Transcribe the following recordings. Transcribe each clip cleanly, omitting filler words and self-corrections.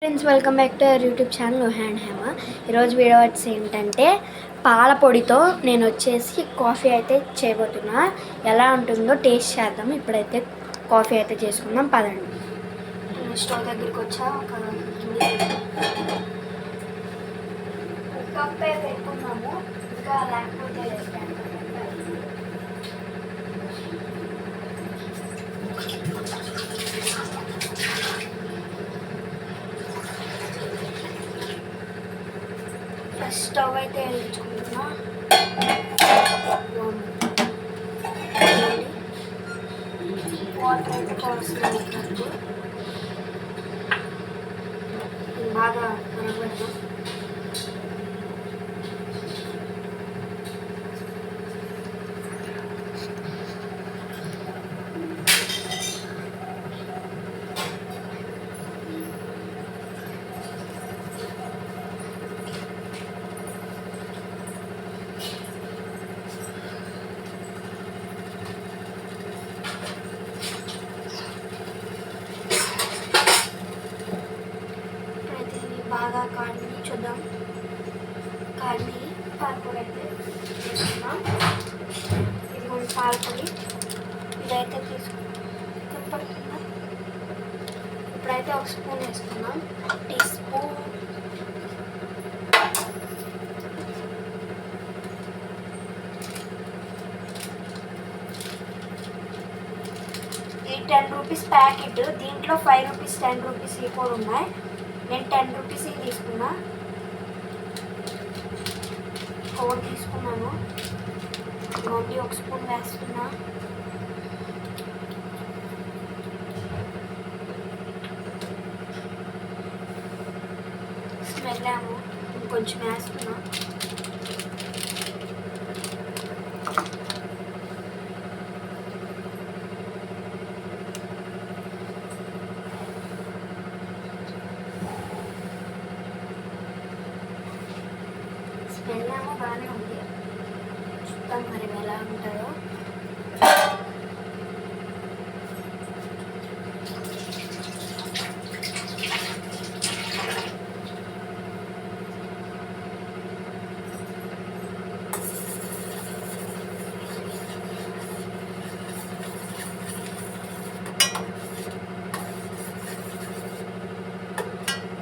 Friends welcome back to our YouTube channel hand Hema. ఈరోజు video వచ్చి ఏంటంటే పాల పొడితో నేను వచ్చేసి కాఫీ అయితే చేయబోతున్నా. ఎలా ఉంటుందో టేస్ట్ చేద్దాం. ఇప్పుడైతే కాఫీ అయితే చేసుకుందాం పదండి. స్టవ్ దగ్గరికి వచ్చా ఒక కప్ పెట్టుకున్నాము. ఇంకా లేకపోతే స్టవ్ అయితే వెలిగించుకుంటున్నా. వాటర్ అయితే పోస్తున్నాను. బాగా మరగబెడతాం. బాగా కాడిని చూద్దాం. కాడిని పాలపొడి అయితే తీసుకున్నాం. ఇది మన పాలపొడి ఇదైతే తీసుకుంటున్నాం. ఇప్పుడైతే ఒక స్పూన్ వేసుకున్నాం. టీ స్పూన్ ఈ 10 రూపీస్ ప్యాకెట్. దీంట్లో 5 రూపీస్ 10 రూపీస్ కూడా ఉన్నాయి. నేను 10 రూపీస్ తీసుకున్నా. కోడ్ తీసుకున్నాను. ఇదిగోండి ఒక స్పూన్ వేస్తున్నా. స్మెల్ ఏమో ఇంకొంచెం వేస్తున్నా. స్మెల్ ఏమో బాగానే ఉంది. చూద్దాం మరి ఎలా ఉంటుందో.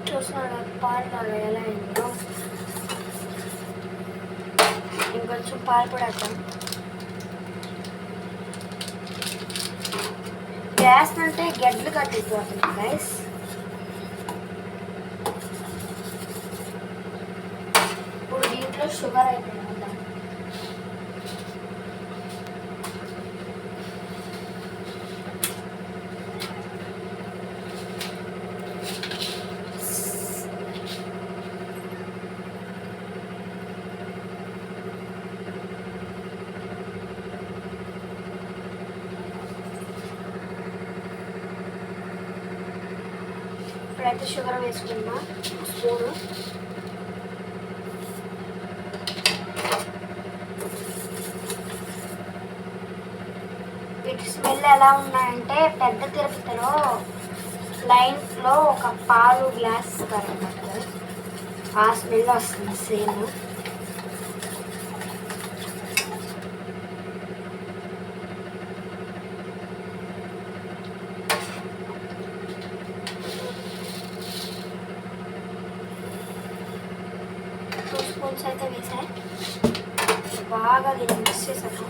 చూస్తున్నాడు పాలు ఎలా అయిందో. ఇంకొంచెం పాలు కూడా వేద్దాం. గ్యాస్ అంటే గడ్డలు కట్టిపోతుంది గైస్. ఇప్పుడు దీంట్లో షుగర్ అయితే వేద్దాం. ఇప్పుడైతే షుగర్ వేసుకున్నా స్పూను. వీటి స్మెల్ ఎలా ఉన్నాయంటే పెద్ద తిరుపతిలో లైన్లో ఒక పాలు గ్లాస్ ఇస్తారన్నమాట. ఆ స్మెల్ వస్తుంది సేమ్. స్పూన్స్ అయితే వేసాయి. బాగా దీన్ని మిక్స్ చేసాను.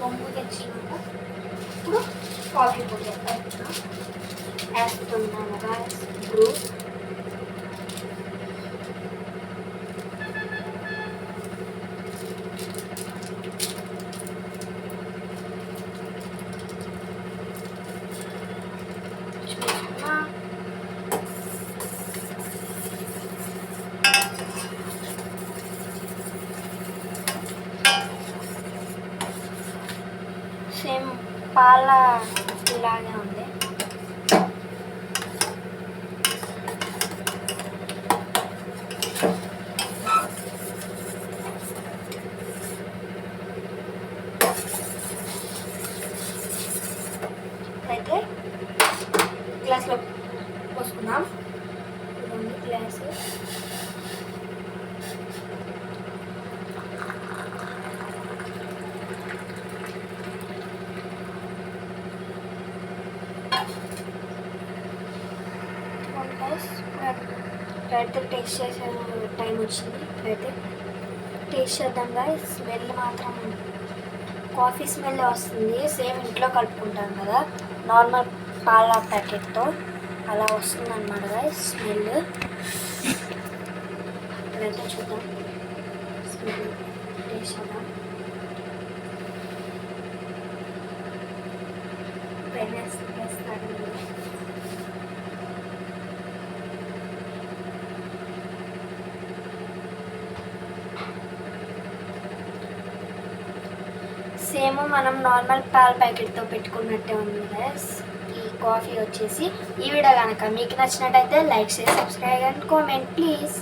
పొంగు తెచ్చినాక ఇప్పుడు కాఫీ పొడి వేస్తున్నాను. బ్రూ సేమ్ పాల ఇలాగే ఉంది. అయితే టేస్ట్ చేసే టైం వచ్చింది. అయితే టేస్ట్ చేద్దాం గాయ్స్. స్మెల్ మాత్రం కాఫీ స్మెల్ వస్తుంది. సేమ్ ఇంట్లో కలుపుకుంటాం కదా నార్మల్ పాల ప్యాకెట్తో, అలా వస్తుంది అన్నమాట గాయ్స్ స్మెల్. ఇప్పుడైతే చూద్దాం స్మెల్ టేస్ట్ చేద్దాం. సేమ్ మనం నార్మల్ పాల ప్యాకెట్తో పెట్టుకున్నట్టే ఉంది గైస్ ఈ కాఫీ వచ్చేసి. ఈ వీడియో కనుక మీకు నచ్చినట్టయితే లైక్ చేసి సబ్స్క్రైబ్ అండ్ కామెంట్ ప్లీజ్.